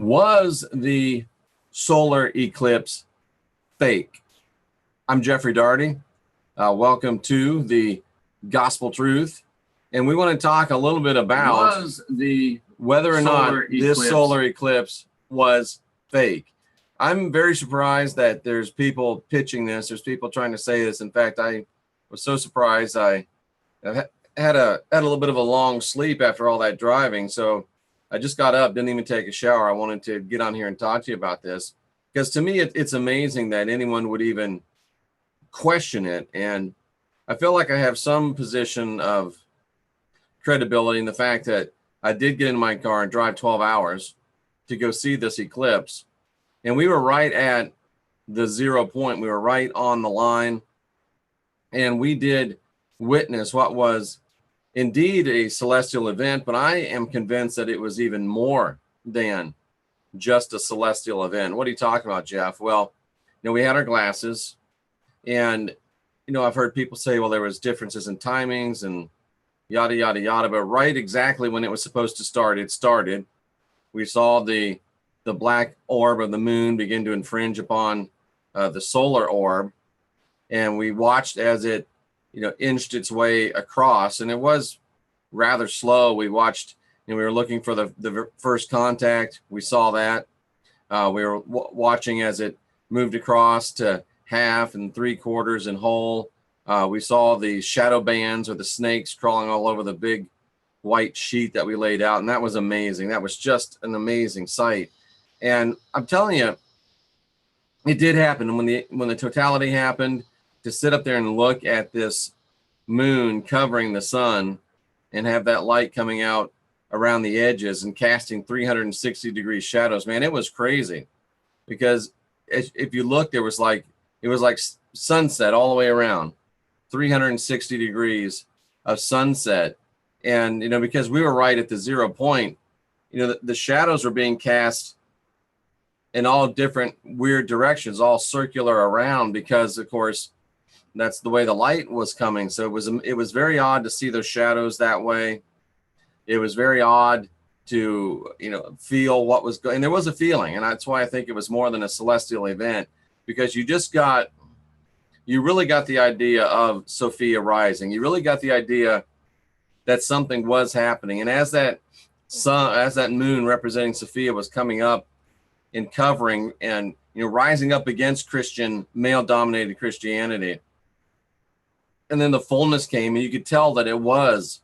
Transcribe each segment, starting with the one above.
Was the solar eclipse fake? I'm Jeffrey Daugherty. Welcome to the Gospel Truth. And we want to talk a little bit about whether or not this solar eclipse was fake. I'm very surprised that there's people pitching this. There's people trying to say this. In fact, I was so surprised. I had a little bit of a long sleep after all that driving. So I just got up, didn't even take a shower. I wanted to get on here and talk to you about this because to me, it's amazing that anyone would even question it. And I feel like I have some position of credibility in the fact that I did get in my car and drive 12 hours to go see this eclipse. And we were right at the 0 point. We were right on the line. And we did witness what was indeed a celestial event, but I am convinced that it was even more than just a celestial event. What are you talking about, Jeff? Well, we had our glasses, and I've heard people say, well, there was differences in timings and yada yada yada, but right exactly when it was supposed to start, it started. We saw the black orb of the moon begin to infringe upon the solar orb, and we watched as it inched its way across, and it was rather slow. We watched, and we were looking for the first contact. We saw that. We were watching as it moved across to half and 3/4 and whole. We saw the shadow bands or the snakes crawling all over the big white sheet that we laid out, and that was amazing. That was just an amazing sight. And I'm telling you, it did happen. When the totality happened, to sit up there and look at this moon covering the sun and have that light coming out around the edges and casting 360-degree shadows, man, it was crazy. Because if you look, it was like sunset all the way around, 360 degrees of sunset. And because we were right at the 0 point, the shadows were being cast in all different weird directions, all circular around, because of course that's the way the light was coming. So it was very odd to see those shadows that way. It was very odd to feel what was going. And there was a feeling, and that's why I think it was more than a celestial event, because you really got the idea of Sophia rising. You really got the idea that something was happening. And as that moon representing Sophia was coming up and covering and rising up against male-dominated Christianity, and then the fullness came, and you could tell that it was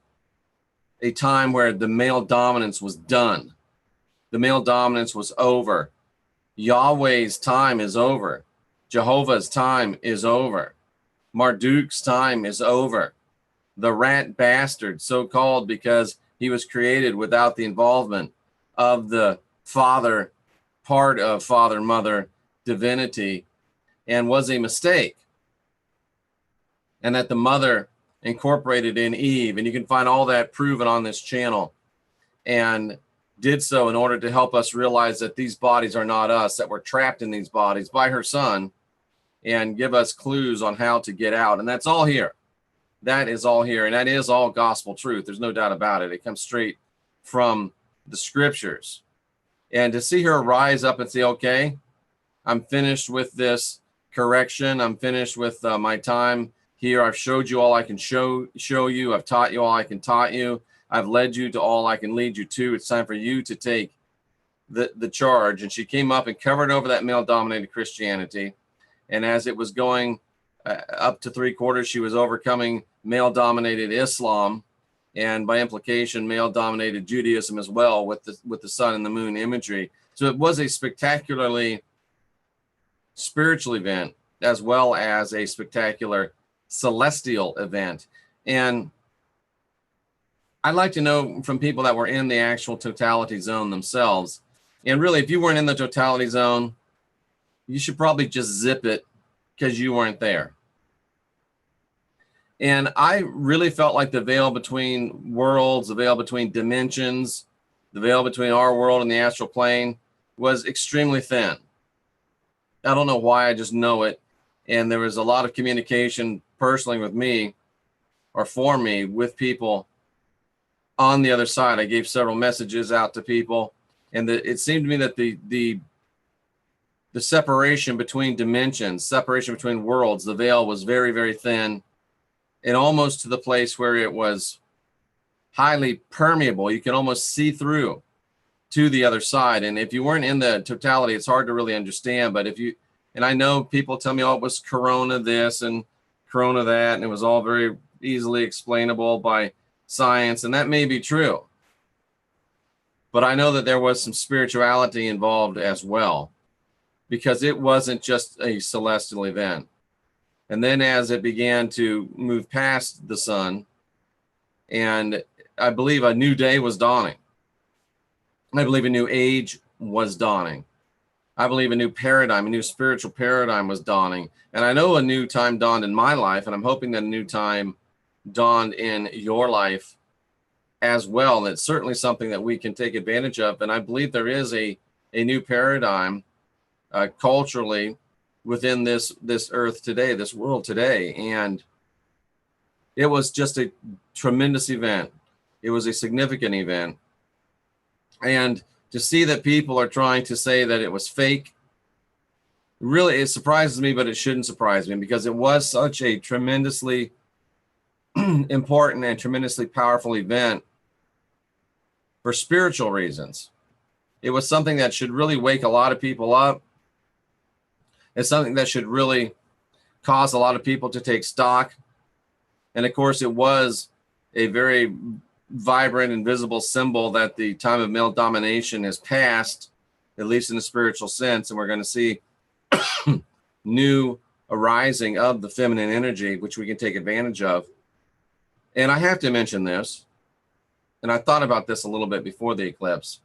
a time where the male dominance was done. The male dominance was over. Yahweh's time is over. Jehovah's time is over. Marduk's time is over. The rat bastard, so called because he was created without the involvement of the father, part of father, mother, divinity, and was a mistake. And that the mother incorporated in Eve, and you can find all that proven on this channel, and did so in order to help us realize that these bodies are not us, that we're trapped in these bodies by her son, and give us clues on how to get out. And that's all here. That is all here. And that is all gospel truth. There's no doubt about it. It comes straight from the scriptures. And to see her rise up and say, okay, I'm finished with this correction. I'm finished with my time here. I've showed you all I can show you. I've taught you all I can taught you. I've led you to all I can lead you to. It's time for you to take the charge. And she came up and covered over that male-dominated Christianity. And as it was going up to 3/4, she was overcoming male-dominated Islam, and by implication, male-dominated Judaism as well, with the sun and the moon imagery. So it was a spectacularly spiritual event, as well as a spectacular celestial event. And I'd like to know from people that were in the actual totality zone themselves. And really, if you weren't in the totality zone, you should probably just zip it because you weren't there. And I really felt like the veil between worlds, the veil between dimensions, the veil between our world and the astral plane was extremely thin. I don't know why, I just know it. And there was a lot of communication personally with me, or for me, with people on the other side. I gave several messages out to people, And it seemed to me that the separation between dimensions, separation between worlds, the veil was very, very thin, and almost to the place where it was highly permeable. You can almost see through to the other side. And if you weren't in the totality, it's hard to really understand. But if you, and I know people tell me, oh, it was Corona this and Corona that, and it was all very easily explainable by science, and that may be true. But I know that there was some spirituality involved as well, because it wasn't just a celestial event. And then as it began to move past the sun, and I believe a new day was dawning. I believe a new age was dawning. I believe a new paradigm, a new spiritual paradigm was dawning. And I know a new time dawned in my life, and I'm hoping that a new time dawned in your life as well. And it's certainly something that we can take advantage of. And I believe there is a new paradigm culturally within this earth today, this world today. And it was just a tremendous event. It was a significant event. And to see that people are trying to say that it was fake, really, it surprises me, but it shouldn't surprise me, because it was such a tremendously important and tremendously powerful event for spiritual reasons. It was something that should really wake a lot of people up. It's something that should really cause a lot of people to take stock. And of course, it was a very vibrant and visible symbol that the time of male domination has passed, at least in a spiritual sense. And we're going to see new arising of the feminine energy, which we can take advantage of. And I have to mention this, and I thought about this a little bit before the eclipse.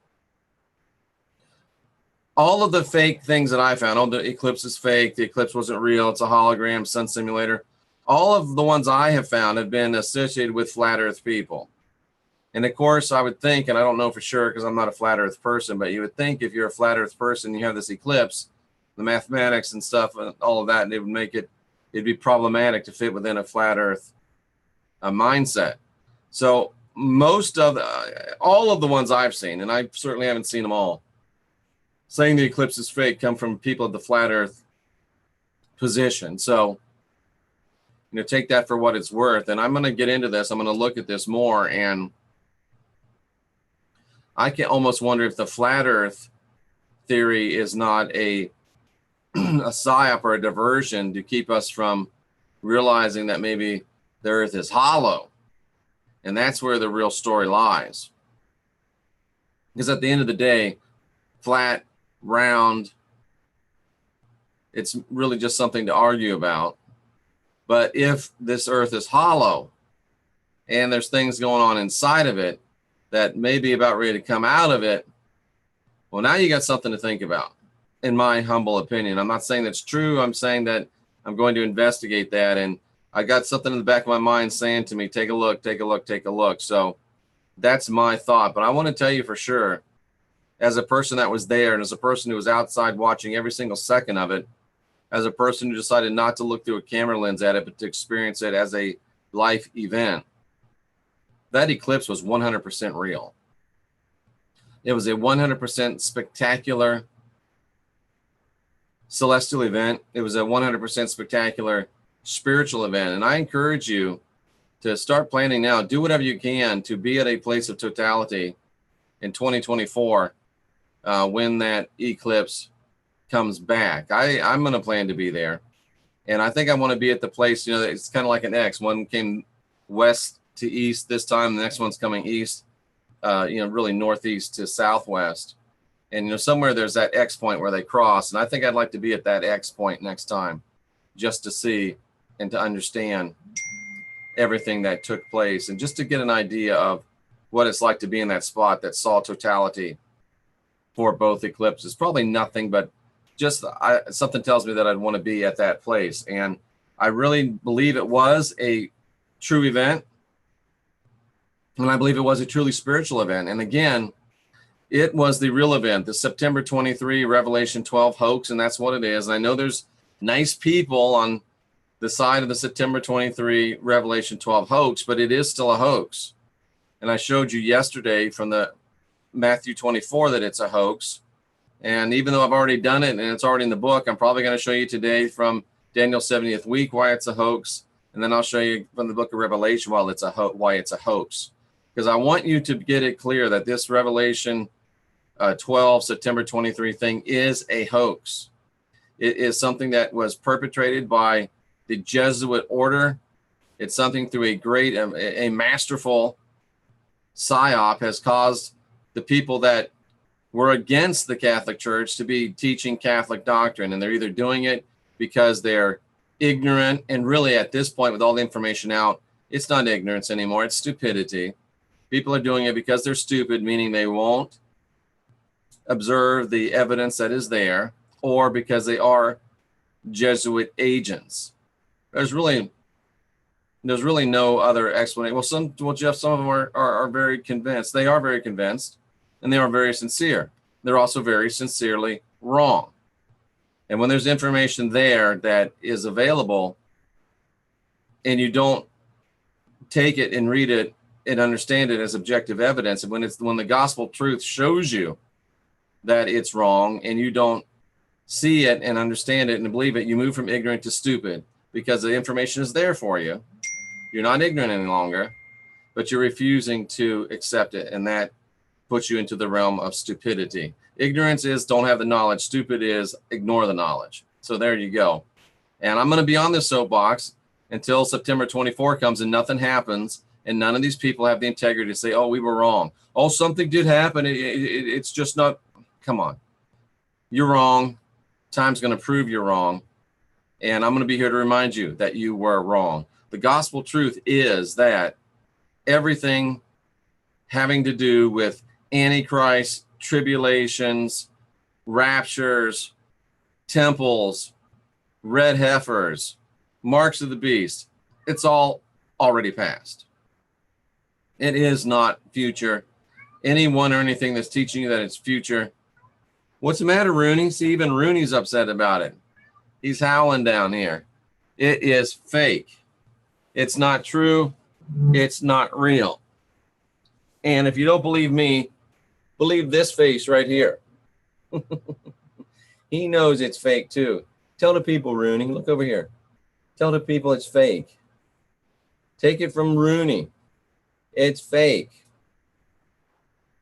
All of the fake things that I found, oh, the eclipse is fake, the eclipse wasn't real, it's a hologram, sun simulator. All of the ones I have found have been associated with flat earth people. And of course, I would think, and I don't know for sure because I'm not a flat earth person, but you would think if you're a flat earth person, you have this eclipse, the mathematics and stuff, and all of that, and it would make it'd be problematic to fit within a flat earth mindset. So most of all of the ones I've seen, and I certainly haven't seen them all, saying the eclipse is fake, come from people of the flat earth position. So, take that for what it's worth. And I'm going to get into this. I'm going to look at this more, and I can almost wonder if the flat earth theory is not a psyop or a diversion to keep us from realizing that maybe the earth is hollow. And that's where the real story lies. Because at the end of the day, flat, round, it's really just something to argue about. But if this earth is hollow and there's things going on inside of it that may be about ready to come out of it, well, now you got something to think about, in my humble opinion. I'm not saying that's true. I'm saying that I'm going to investigate that. And I got something in the back of my mind saying to me, take a look, take a look, take a look. So that's my thought. But I want to tell you for sure, as a person that was there and as a person who was outside watching every single second of it, as a person who decided not to look through a camera lens at it, but to experience it as a life event, that eclipse was 100% real. It was a 100% spectacular celestial event. It was a 100% spectacular spiritual event. And I encourage you to start planning now. Do whatever you can to be at a place of totality in 2024 when that eclipse comes back. I'm going to plan to be there. And I think I want to be at the place, it's kind of like an X. One came west to east this time. The next one's coming east, really northeast to southwest. And, somewhere there's that X point where they cross. And I think I'd like to be at that X point next time, just to see and to understand everything that took place, and just to get an idea of what it's like to be in that spot that saw totality for both eclipses. Probably nothing, but just something tells me that I'd want to be at that place. And I really believe it was a true event. And I believe it was a truly spiritual event. And again, it was the real event, the September 23 Revelation 12 hoax, and that's what it is. And I know there's nice people on the side of the September 23 Revelation 12 hoax, but it is still a hoax. And I showed you yesterday from the Matthew 24 that it's a hoax. And even though I've already done it and it's already in the book, I'm probably going to show you today from Daniel's 70th week why it's a hoax. And then I'll show you from the book of Revelation why it's a hoax. Because I want you to get it clear that this Revelation 12, September 23 thing is a hoax. It is something that was perpetrated by the Jesuit order. It's something through a masterful psyop has caused the people that were against the Catholic Church to be teaching Catholic doctrine. And they're either doing it because they're ignorant. And really, at this point, with all the information out, it's not ignorance anymore. It's stupidity. People are doing it because they're stupid, meaning they won't observe the evidence that is there, or because they are Jesuit agents. There's really no other explanation. Jeff, some of them are very convinced. They are very convinced, and they are very sincere. They're also very sincerely wrong. And when there's information there that is available, and you don't take it and read it and understand it as objective evidence, and when the gospel truth shows you that it's wrong, and you don't see it and understand it and believe it, you move from ignorant to stupid, because the information is there for you. You're not ignorant any longer, but you're refusing to accept it, and that puts you into the realm of stupidity. Ignorance is don't have the knowledge. Stupid is ignore the knowledge. So there you go. And I'm going to be on this soapbox until September 24 comes and nothing happens, and none of these people have the integrity to say, oh, we were wrong. Oh, something did happen. It's just not. Come on. You're wrong. Time's going to prove you're wrong. And I'm going to be here to remind you that you were wrong. The gospel truth is that everything having to do with Antichrist, tribulations, raptures, temples, red heifers, marks of the beast, it's all already past. It is not future. Anyone or anything that's teaching you that it's future. What's the matter, Rooney? See, even Rooney's upset about it. He's howling down here. It is fake. It's not true. It's not real. And if you don't believe me, believe this face right here. He knows it's fake too. Tell the people, Rooney. Look over here. Tell the people it's fake. Take it from Rooney. It's fake.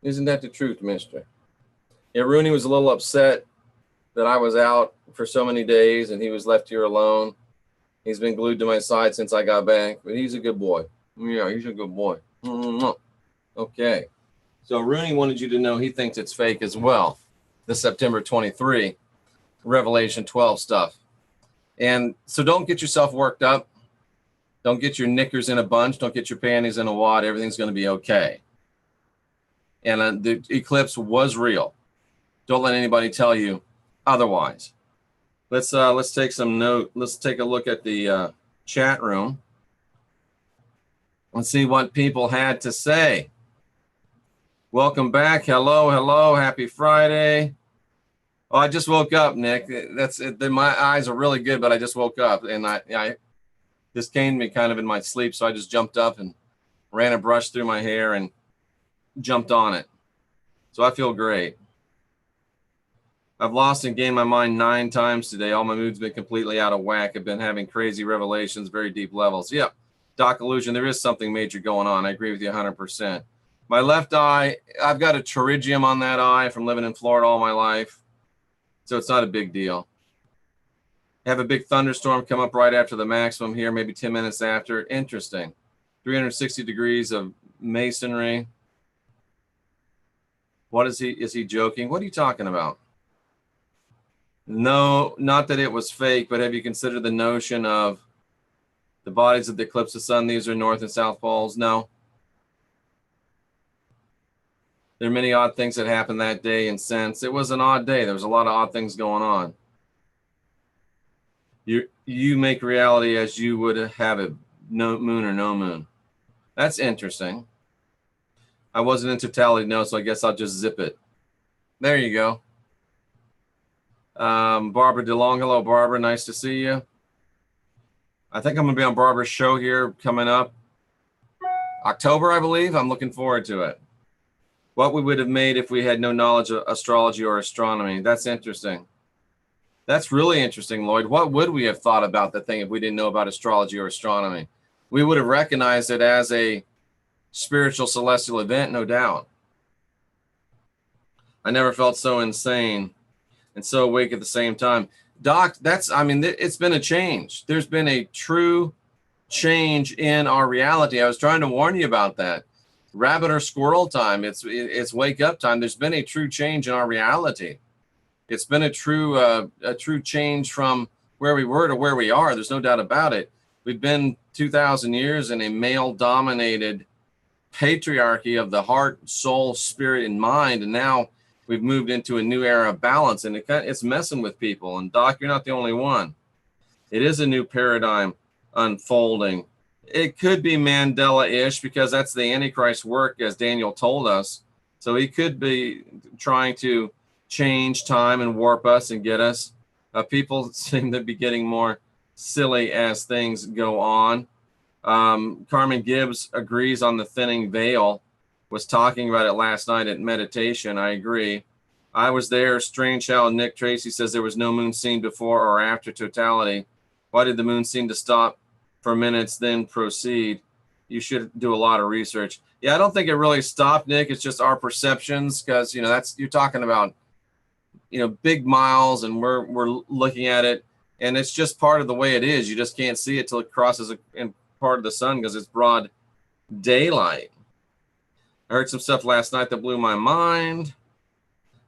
Isn't that the truth, mister? Yeah, Rooney was a little upset that I was out for so many days and he was left here alone. He's been glued to my side since I got back, but he's a good boy. Yeah, he's a good boy. Okay. So Rooney wanted you to know he thinks it's fake as well. The September 23, Revelation 12 stuff. And so don't get yourself worked up. Don't get your knickers in a bunch. Don't get your panties in a wad. Everything's going to be okay. And the eclipse was real. Don't let anybody tell you otherwise. Let's take some note. Let's take a look at the chat room. Let's see what people had to say. Welcome back. Hello. Happy Friday. Oh, I just woke up, Nick. That's it. My eyes are really good, but I just woke up, and I this came to me kind of in my sleep, so I just jumped up and ran a brush through my hair and jumped on it. So I feel great. I've lost and gained my mind 9 times today. All my mood's been completely out of whack. I've been having crazy revelations, very deep levels. Yep. Doc Illusion, there is something major going on. I agree with you 100%. My left eye, I've got a pterygium on that eye from living in Florida all my life. So it's not a big deal. Have a big thunderstorm come up right after the maximum here, maybe 10 minutes after. Interesting. 360 degrees of masonry. What is he joking? What are you talking about? No, not that it was fake, but have you considered the notion of the bodies of the eclipse of the sun? These are north and south poles. No. There are many odd things that happened that day, and since it was an odd day, there was a lot of odd things going on. You make reality as you would have it, no moon or no moon. That's interesting. I wasn't in totality, no, so I guess I'll just zip it. There you go. Barbara DeLong. Hello, Barbara. Nice to see you. I think I'm going to be on Barbara's show here coming up October, I believe. I'm looking forward to it. What we would have made if we had no knowledge of astrology or astronomy. That's interesting. That's really interesting, Lloyd. What would we have thought about the thing if we didn't know about astrology or astronomy? We would have recognized it as a spiritual celestial event, no doubt. I never felt so insane and so awake at the same time. Doc, it's been a change. There's been a true change in our reality. I was trying to warn you about that. Rabbit or squirrel time. It's wake up time. There's been a true change in our reality. It's been a true change from where we were to where we are. There's no doubt about it. We've been 2,000 years in a male-dominated patriarchy of the heart, soul, spirit, and mind, and now we've moved into a new era of balance, and it's messing with people. And Doc, you're not the only one. It is a new paradigm unfolding. It could be Mandela-ish because that's the Antichrist work, as Daniel told us. So he could be trying to change time and warp us and get us. People seem to be getting more silly as things go on. Carmen Gibbs agrees on the thinning veil, was talking about it last night at meditation. I agree. I was there. Strange how Nick Tracy says there was no moon seen before or after totality. Why did the moon seem to stop for minutes, then proceed? You should do a lot of research. Yeah, I don't think it really stopped, Nick. It's just our perceptions, because you're talking about big miles, and we're looking at it, and it's just part of the way it is. You just can't see it till it crosses in part of the sun because it's broad daylight. I heard some stuff last night that blew my mind.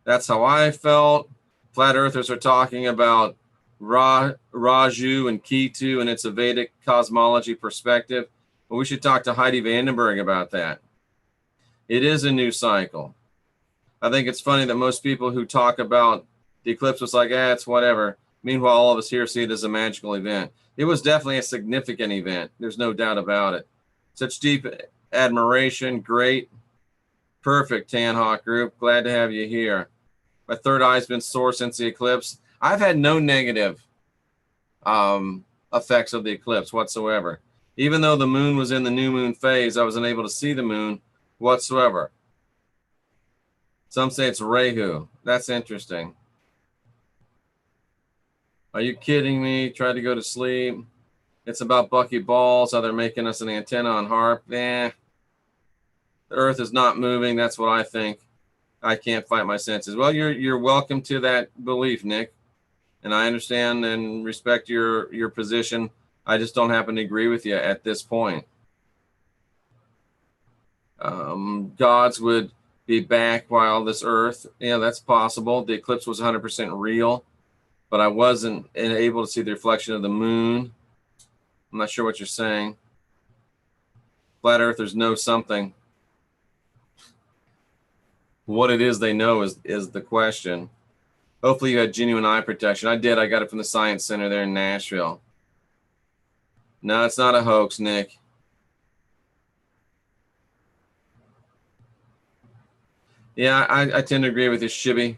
That's how I felt. Flat earthers are talking about Raju and Ketu, and it's a Vedic cosmology perspective. But we should talk to Heidi Vandenberg about that. It is a new cycle. I think it's funny that most people who talk about the eclipse was like, it's whatever. Meanwhile, all of us here see it as a magical event. It was definitely a significant event. There's no doubt about it. Such deep admiration. Great. Perfect, Tanhawk Group. Glad to have you here. My third eye's been sore since the eclipse. I've had no negative effects of the eclipse whatsoever. Even though the moon was in the new moon phase, I wasn't able to see the moon whatsoever. Some say it's Rahu. That's interesting. Are you kidding me? Tried to go to sleep. It's about Bucky Balls, how they're making us an antenna on HARP. The Earth is not moving. That's what I think. I can't fight my senses. Well, you're welcome to that belief, Nick. And I understand and respect your position. I just don't happen to agree with you at this point. Gods would be back while this Earth, that's possible. The eclipse was 100% real, but I wasn't able to see the reflection of the moon. I'm not sure what you're saying. Flat earthers know something. What it is they know is the question. Hopefully you had genuine eye protection. I did. I got it from the Science Center there in Nashville. No, it's not a hoax, Nick. Yeah, I tend to agree with you, Shibby.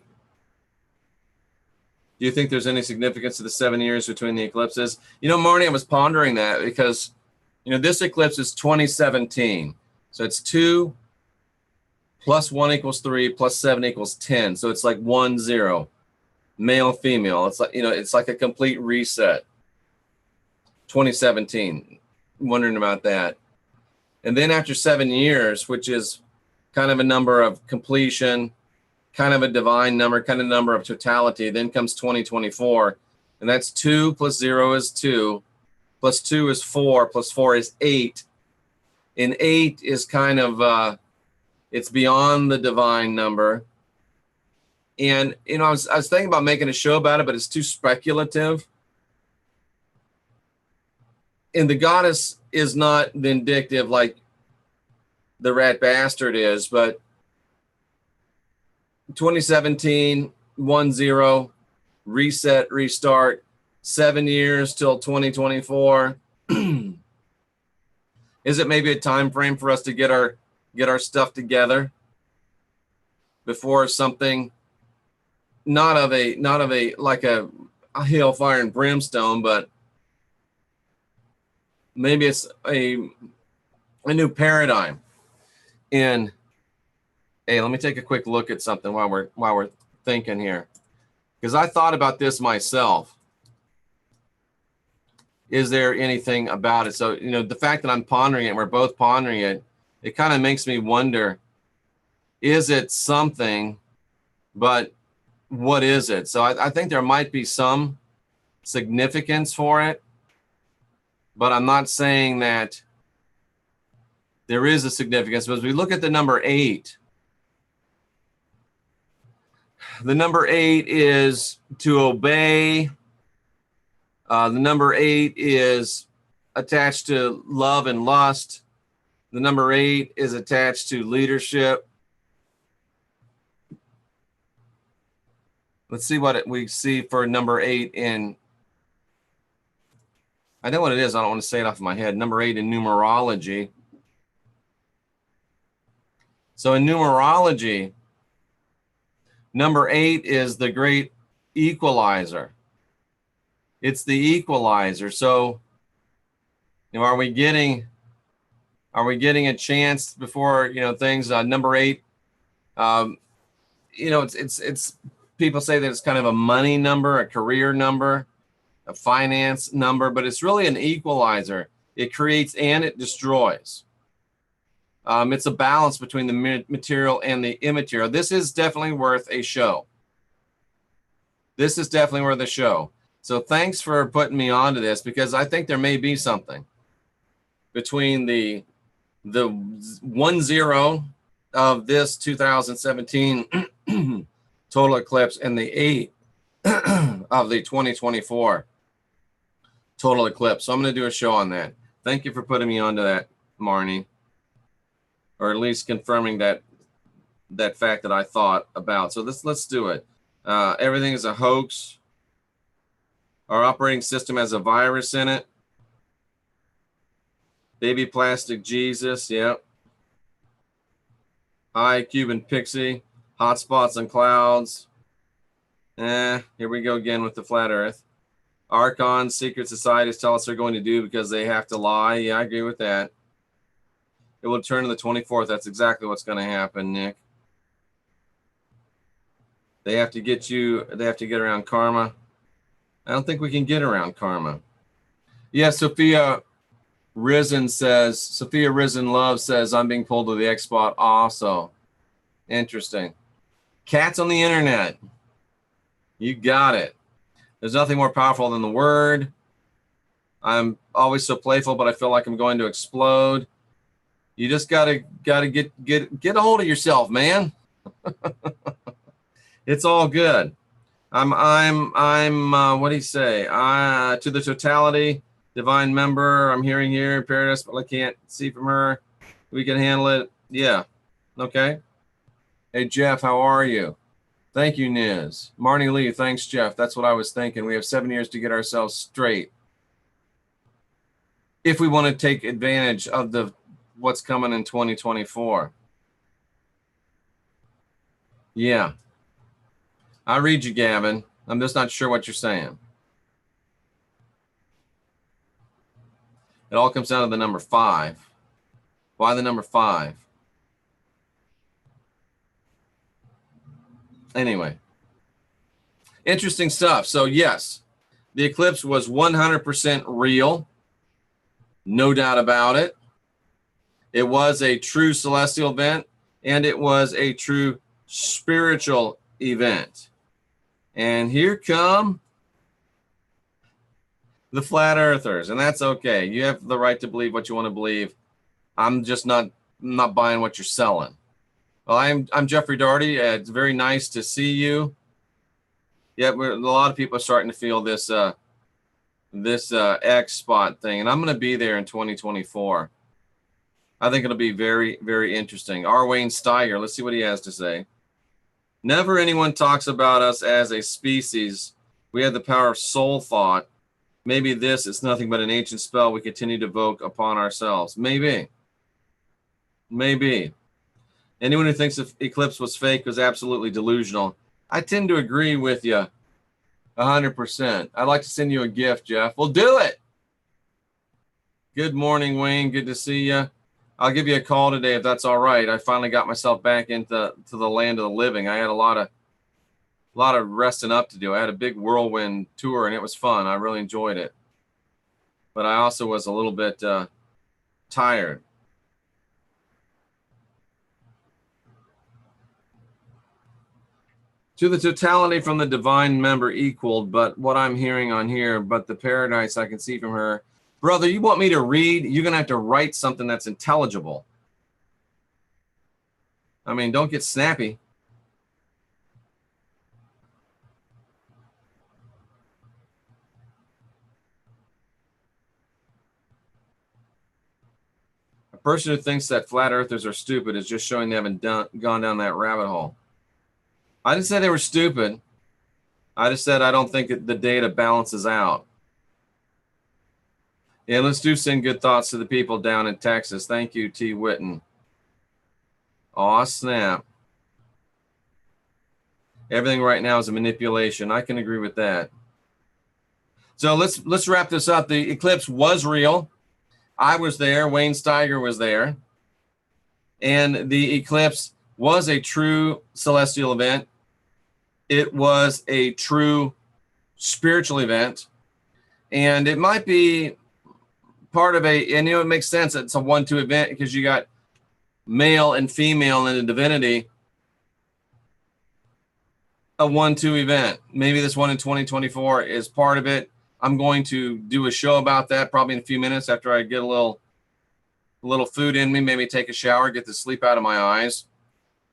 Do you think there's any significance to the 7 years between the eclipses? Marnie, I was pondering that because, this eclipse is 2017. So it's 2 plus 1 equals 3 plus 7 equals 10. So it's like 1, 0, male, female. It's like, it's like a complete reset. 2017. Wondering about that. And then after 7 years, which is kind of a number of completion, kind of a divine number, kind of number of totality, then comes 2024. And that's 2 plus 0 is 2, plus 2 is 4, plus 4 is 8. And 8 is kind of, it's beyond the divine number. And, I was thinking about making a show about it, but it's too speculative. And the goddess is not vindictive like the rat bastard is, but 2017, 1, 0, reset, restart, 7 years till 2024. Is it maybe a time frame for us to get our stuff together before something not of a like a hellfire and brimstone, but maybe it's a new paradigm in Hey, let me take a quick look at something while we're thinking here, because I thought about this myself. Is there anything about it? So, the fact that I'm pondering it, and we're both pondering it, it kind of makes me wonder, is it something, but what is it? So I think there might be some significance for it, but I'm not saying that there is a significance. But as we look at the number 8, the number 8 is to obey. The number 8 is attached to love and lust. The number 8 is attached to leadership. Let's see what we see for number 8 in, I know what it is. I don't want to say it off of my head. Number 8 in numerology. So in numerology, number 8 is the great equalizer. It's the equalizer. So, are we getting a chance before, things, number 8, it's people say that it's kind of a money number, a career number, a finance number, but it's really an equalizer. It creates and it destroys. It's a balance between the material and the immaterial. This is definitely worth a show. This is definitely worth a show. So thanks for putting me onto this, because I think there may be something between the 1-0 of this 2017 total eclipse and the 8 of the 2024 total eclipse. So I'm going to do a show on that. Thank you for putting me onto that, Marnie, or at least confirming that fact that I thought about. So let's do it. Everything is a hoax. Our operating system has a virus in it. Baby plastic Jesus, yep. Hi, Cuban Pixie. Hotspots and clouds. Here we go again with the flat earth. Archons, secret societies tell us they're going to do because they have to lie. Yeah, I agree with that. It will turn to the 24th. That's exactly what's going to happen, Nick. They have to get around karma. I don't think we can get around karma. Yeah, Sophia Risen Love says, I'm being pulled to the X spot also. Interesting. Cats on the internet. You got it. There's nothing more powerful than the word. I'm always so playful, but I feel like I'm going to explode. You just gotta get a hold of yourself, man. It's all good. I'm what do you say? To the totality, divine member, I'm hearing here in paradise, but I can't see from her. We can handle it. Yeah. Okay. Hey, Jeff, how are you? Thank you, Niz. Marnie Lee, thanks, Jeff. That's what I was thinking. We have 7 years to get ourselves straight. If we want to take advantage of what's coming in 2024. Yeah. I read you, Gavin. I'm just not sure what you're saying. It all comes down to the number 5. Why the number 5? Anyway, interesting stuff. So yes, the eclipse was 100% real. No doubt about it. It was a true celestial event, and it was a true spiritual event. And here come the flat earthers, and that's okay. You have the right to believe what you want to believe. I'm just not buying what you're selling. Well, I'm Jeffrey Daugherty. It's very nice to see you. Yeah, a lot of people are starting to feel this X spot thing, and I'm going to be there in 2024. I think it'll be very, very interesting. R. Wayne Steiger, let's see what he has to say. Never anyone talks about us as a species. We have the power of soul thought. Maybe this is nothing but an ancient spell we continue to evoke upon ourselves. Maybe. Anyone who thinks the eclipse was fake was absolutely delusional. I tend to agree with you 100%. I'd like to send you a gift, Jeff. We'll do it. Good morning, Wayne. Good to see you. I'll give you a call today if that's all right. I finally got myself back into the land of the living. I had a lot of resting up to do. I had a big whirlwind tour and it was fun. I really enjoyed it. But I also was a little bit tired. To the totality from the divine member equaled, but what I'm hearing on here, but the paradise I can see from her. Brother, you want me to read? You're going to have to write something that's intelligible. I mean, don't get snappy. A person who thinks that flat earthers are stupid is just showing they haven't gone down that rabbit hole. I didn't say they were stupid. I just said I don't think the data balances out. Yeah, let's do send good thoughts to the people down in Texas. Thank you, T. Witten. Aw, snap. Everything right now is a manipulation. I can agree with that. So let's wrap this up. The eclipse was real. I was there. Wayne Steiger was there. And the eclipse was a true celestial event. It was a true spiritual event. And it might be part of and it makes sense. It's a 1-2 event because you got male and female in the divinity. A 1-2 event. Maybe this one in 2024 is part of it. I'm going to do a show about that probably in a few minutes after I get a little food in me, maybe take a shower, get the sleep out of my eyes.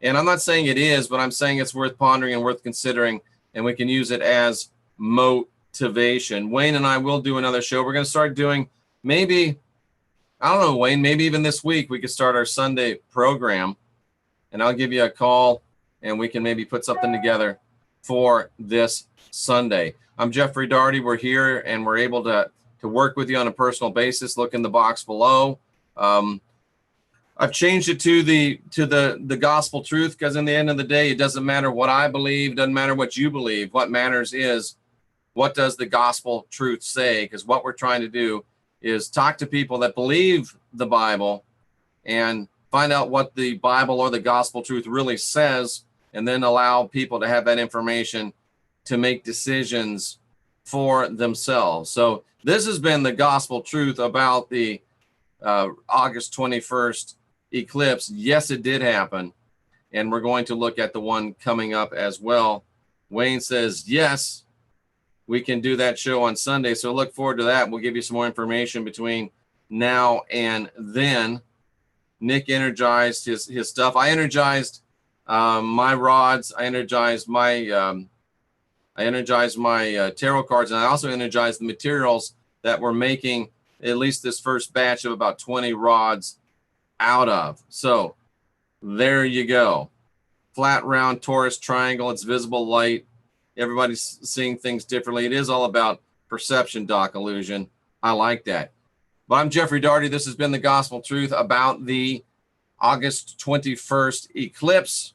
And I'm not saying it is, but I'm saying it's worth pondering and worth considering, and we can use it as motivation. Wayne and I will do another show. We're going to start doing maybe, I don't know, Wayne, maybe even this week we could start our Sunday program, and I'll give you a call, and we can maybe put something together for this Sunday. I'm Jeffrey Daugherty. We're here, and we're able to work with you on a personal basis. Look in the box below. I've changed it to the gospel truth because in the end of the day, it doesn't matter what I believe, doesn't matter what you believe. What matters is what does the gospel truth say? Because what we're trying to do is talk to people that believe the Bible and find out what the Bible or the gospel truth really says, and then allow people to have that information to make decisions for themselves. So this has been the gospel truth about the August 21st eclipse. Yes, it did happen. And we're going to look at the one coming up as well. Wayne says, yes, we can do that show on Sunday. So look forward to that. We'll give you some more information between now and then. Nick energized his stuff. I energized my rods. I energized my tarot cards, and I also energized the materials that we're making at least this first batch of about 20 rods out of. So there you go. Flat, round, torus, triangle. It's visible light. Everybody's seeing things differently. It is all about perception, Doc Illusion. I like that. But I'm Jeffrey Daugherty. This has been the gospel truth about the August 21st eclipse.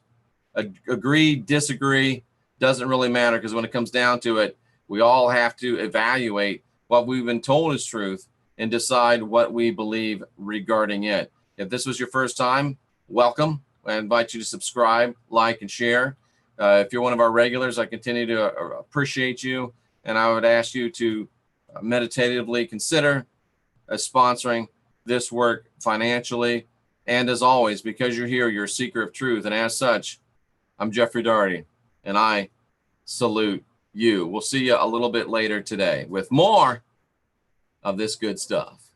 Agree, disagree, doesn't really matter, because when it comes down to it, we all have to evaluate what we've been told is truth and decide what we believe regarding it. If this was your first time, welcome. I invite you to subscribe, like, and share. If you're one of our regulars, I continue to appreciate you, and I would ask you to meditatively consider sponsoring this work financially. And as always, because you're here, you're a seeker of truth, and as such, I'm Jeffrey Daugherty, and I salute you. We'll see you a little bit later today with more of this good stuff.